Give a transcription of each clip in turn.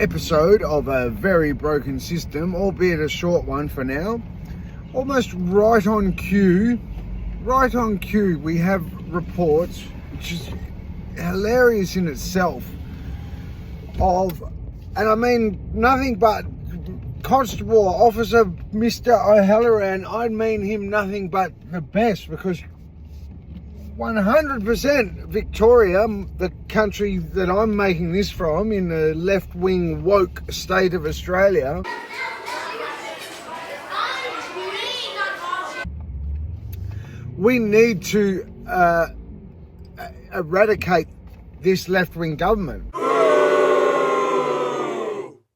episode of a very broken system, albeit a short one for now. Almost right on cue, we have reports, which is hilarious in itself, of, and I mean nothing but Constable Officer Mr. O'Halloran. I mean him nothing but the best, because 100% Victoria, the country that I'm making this from, in the left-wing woke state of Australia, we need to eradicate this left-wing government.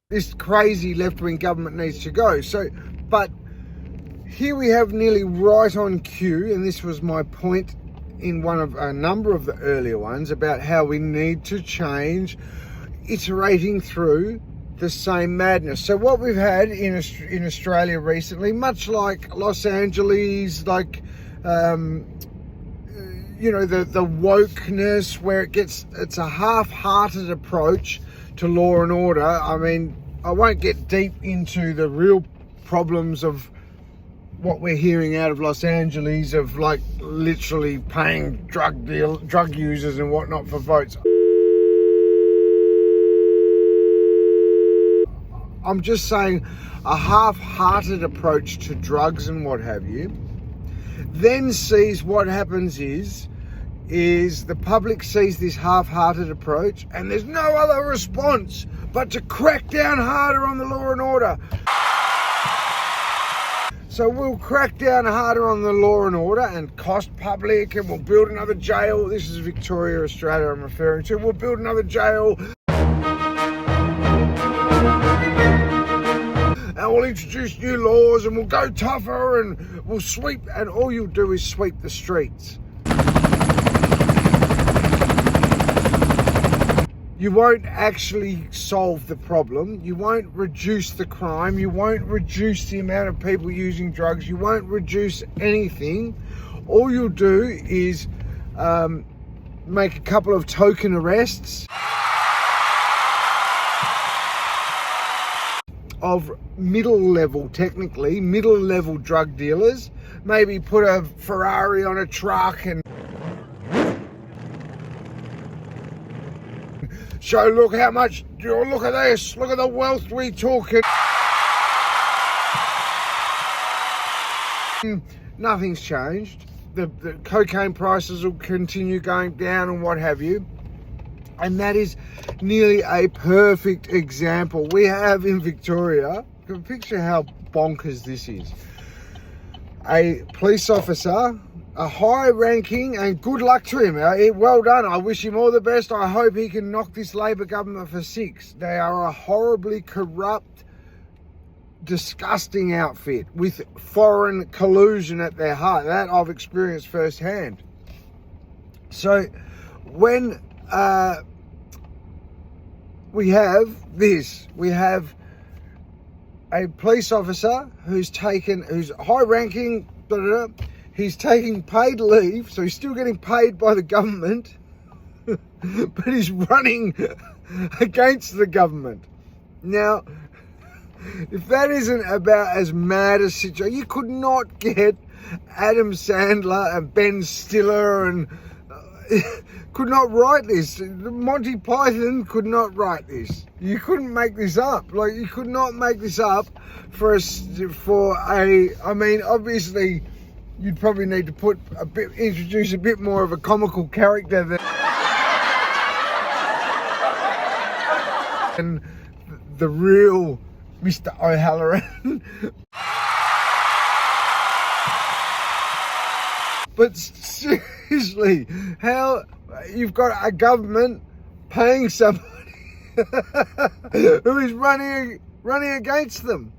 This crazy left-wing government needs to go. So, but here we have nearly right on cue, and this was my point in one of a number of the earlier ones, about how we need to change, iterating through the same madness. So what we've had in Australia recently, much like Los Angeles, like the wokeness, where it's a half-hearted approach to law and order. I mean, I won't get deep into the real problems of what we're hearing out of Los Angeles, of like literally paying drug users and whatnot for votes. I'm just saying, a half-hearted approach to drugs and what have you, then sees what happens is the public sees this half-hearted approach, and there's no other response but to crack down harder on the law and order. So we'll crack down harder on the law and order and cost public, and we'll build another jail. This is Victoria, Australia I'm referring to. We'll build another jail. And we'll introduce new laws, and we'll go tougher, and we'll sweep, and all you'll do is sweep the streets. You won't actually solve the problem. You won't reduce the crime. You won't reduce the amount of people using drugs. You won't reduce anything. All you'll do is make a couple of token arrests of middle-level drug dealers. Maybe put a Ferrari on a truck and show, look how much, look at this, look at the wealth we took. Nothing's changed. The cocaine prices will continue going down and what have you. And that is nearly a perfect example. We have in Victoria, you can picture how bonkers this is. A police officer, a high-ranking, and good luck to him. Well done. I wish him all the best. I hope he can knock this Labor government for 6. They are a horribly corrupt, disgusting outfit with foreign collusion at their heart. That I've experienced firsthand. So when we have a police officer who's high-ranking, he's taking paid leave, so he's still getting paid by the government, but he's running against the government. Now, if that isn't about as mad a situation, you could not get Adam Sandler and Ben Stiller and could not write this. Monty Python could not write this. You couldn't make this up. Like, you could not make this up I mean, obviously, you'd probably need to introduce a bit more of a comical character than the real Mr. O'Halloran. But seriously, how you've got a government paying somebody who is running against them.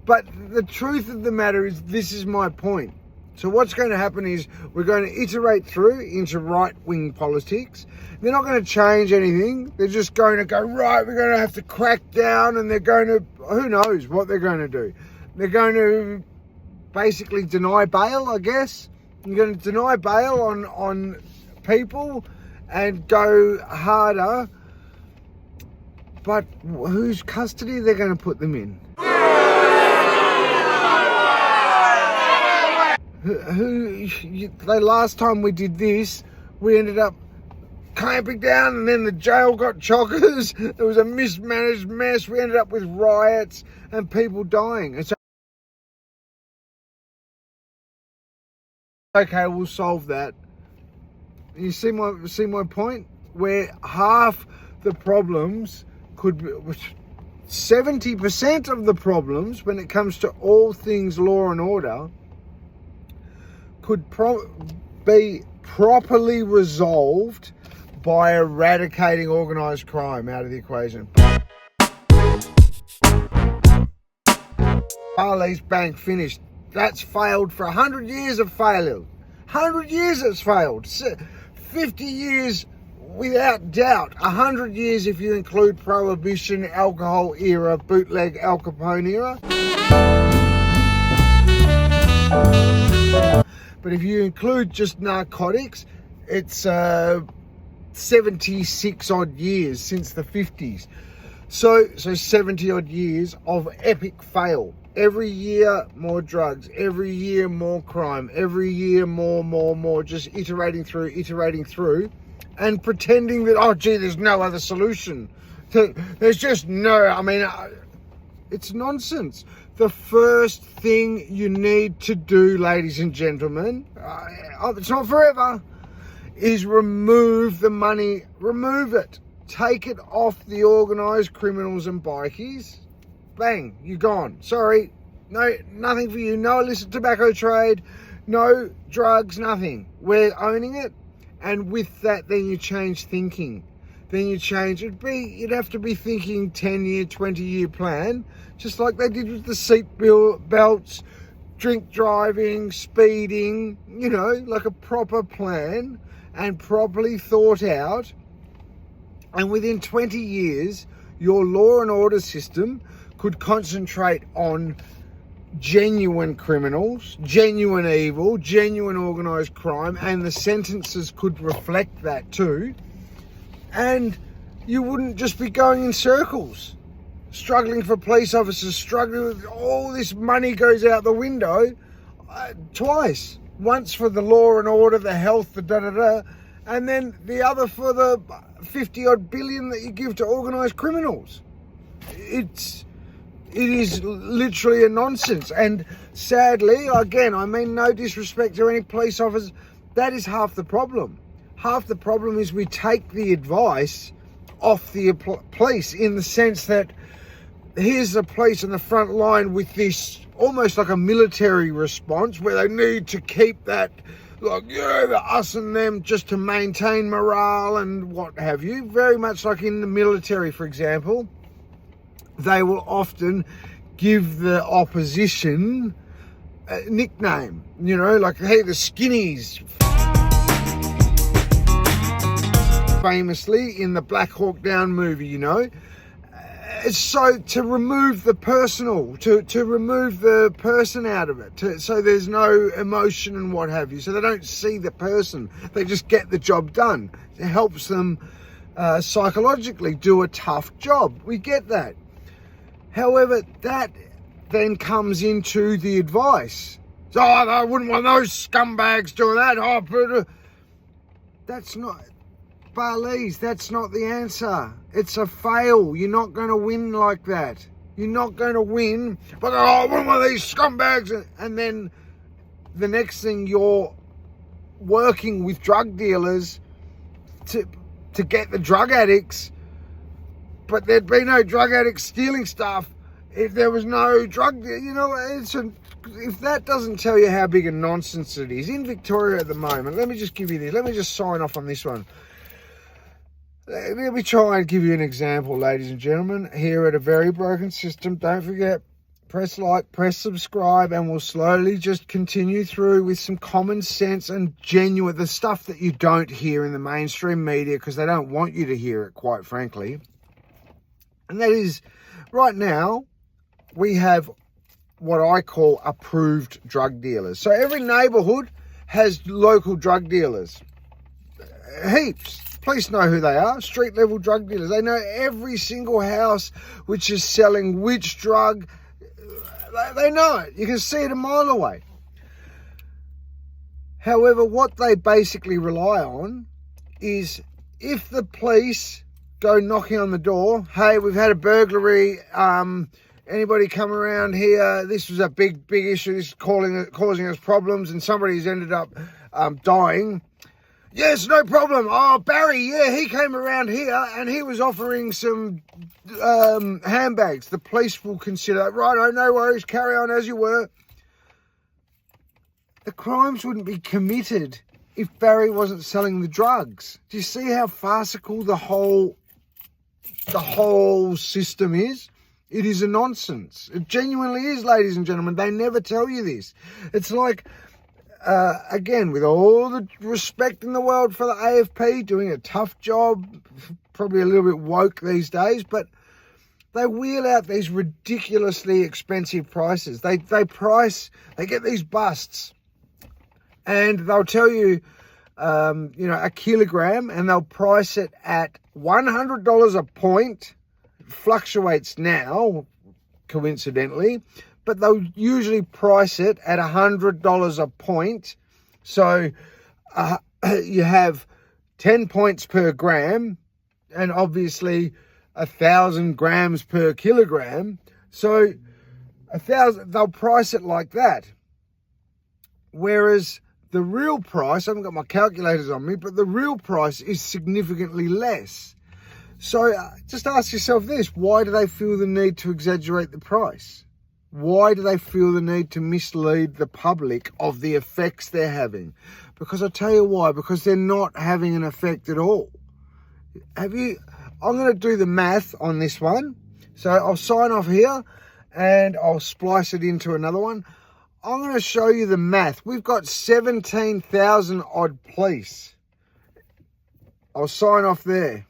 But the truth of the matter is, this is my point. So what's going to happen is we're going to iterate through into right-wing politics. They're not going to change anything. They're just going to go, right, we're going to have to crack down, and they're going to, who knows what they're going to do. They're going to basically deny bail, I guess. You're going to deny bail on people and go harder. But whose custody they're going to put them in? The last time we did this, we ended up clamping down, and then the jail got chockers. It was a mismanaged mess. We ended up with riots and people dying. And so, okay, we'll solve that. You see my point? Where half the problems could be, 70% of the problems when it comes to all things law and order could be properly resolved by eradicating organised crime out of the equation. Barley's Bank finished. That's failed for 100 years of failure. 100 years it's failed. 50 years without doubt. 100 years if you include Prohibition, alcohol era, bootleg Al Capone era. But if you include just narcotics, it's 76 odd years since the 50s. So 70 odd years of epic fail. Every year more drugs, every year more crime, every year more, just iterating through and pretending that, oh gee, there's no other solution. There's just no, it's nonsense. The first thing you need to do, ladies and gentlemen, it's not forever, is remove the money. Remove it. Take it off the organised criminals and bikies. Bang, you're gone. Sorry, no, nothing for you. No illicit tobacco trade, no drugs, nothing. We're owning it. And with that, then you change thinking. Then you change. You'd have to be thinking 10-year, 20-year plan, just like they did with the seat belts, drink driving, speeding, like a proper plan and properly thought out. And within 20 years, your law and order system could concentrate on genuine criminals, genuine evil, genuine organised crime, and the sentences could reflect that too. And you wouldn't just be going in circles, struggling for police officers, struggling with all this money goes out the window twice. Once for the law and order, the health, the da-da-da, and then the other for the 50 odd billion that you give to organised criminals. It is literally a nonsense. And sadly, again, I mean no disrespect to any police officers, that is half the problem. Half the problem is we take the advice off the police, in the sense that here's the police on the front line with this almost like a military response where they need to keep that, like, the us and them, just to maintain morale and what have you. Very much like in the military, for example, they will often give the opposition a nickname, like, hey, the skinnies. Famously in the Black Hawk Down movie, so to remove the personal, to remove the person out of it, so there's no emotion and what have you, so they don't see the person, they just get the job done. It helps them psychologically do a tough job. We get that. However, that then comes into the advice. So, I wouldn't want those scumbags doing that. That's not, Barleys, that's not the answer. It's a fail. You're not going to win like that. You're not going to win, but I wouldn't want these scumbags. And then the next thing, you're working with drug dealers to get the drug addicts, but there'd be no drug addicts stealing stuff if there was no drug. If that doesn't tell you how big a nonsense it is in Victoria at the moment, let me just give you this. Let me just sign off on this one. Let me try and give you an example, ladies and gentlemen, here at A Very Broken System. Don't forget, press like, press subscribe, and we'll slowly just continue through with some common sense and genuine, the stuff that you don't hear in the mainstream media because they don't want you to hear it, quite frankly. And that is, right now, we have what I call approved drug dealers. So every neighbourhood has local drug dealers. Heaps. Police know who they are, street level drug dealers. They know every single house which is selling which drug. They know it. You can see it a mile away. However, what they basically rely on is if the police go knocking on the door, hey, we've had a burglary, anybody come around here, this was a big issue, this is causing us problems, and somebody's ended up dying. Yes, no problem. Oh, Barry, yeah, he came around here and he was offering some handbags. The police will consider that, right, no worries, carry on as you were. The crimes wouldn't be committed if Barry wasn't selling the drugs. Do you see how farcical the whole system is? It is a nonsense. It genuinely is, ladies and gentlemen. They never tell you this. It's like, again, with all the respect in the world for the AFP, doing a tough job, probably a little bit woke these days, but they wheel out these ridiculously expensive prices. They get these busts, and they'll tell you, a kilogram, and they'll price it at $100 a point. It fluctuates now, coincidentally, but they'll usually price it at $100 a point. So you have 10 points per gram, and obviously 1,000 grams per kilogram. So 1,000, they'll price it like that. Whereas the real price, I haven't got my calculators on me, but the real price is significantly less. So just ask yourself this, why do they feel the need to exaggerate the price? Why do they feel the need to mislead the public of the effects they're having? Because I'll tell you why, because they're not having an effect at all. I'm going to do the math on this one. So I'll sign off here and I'll splice it into another one. I'm going to show you the math. We've got 17,000 odd police. I'll sign off there.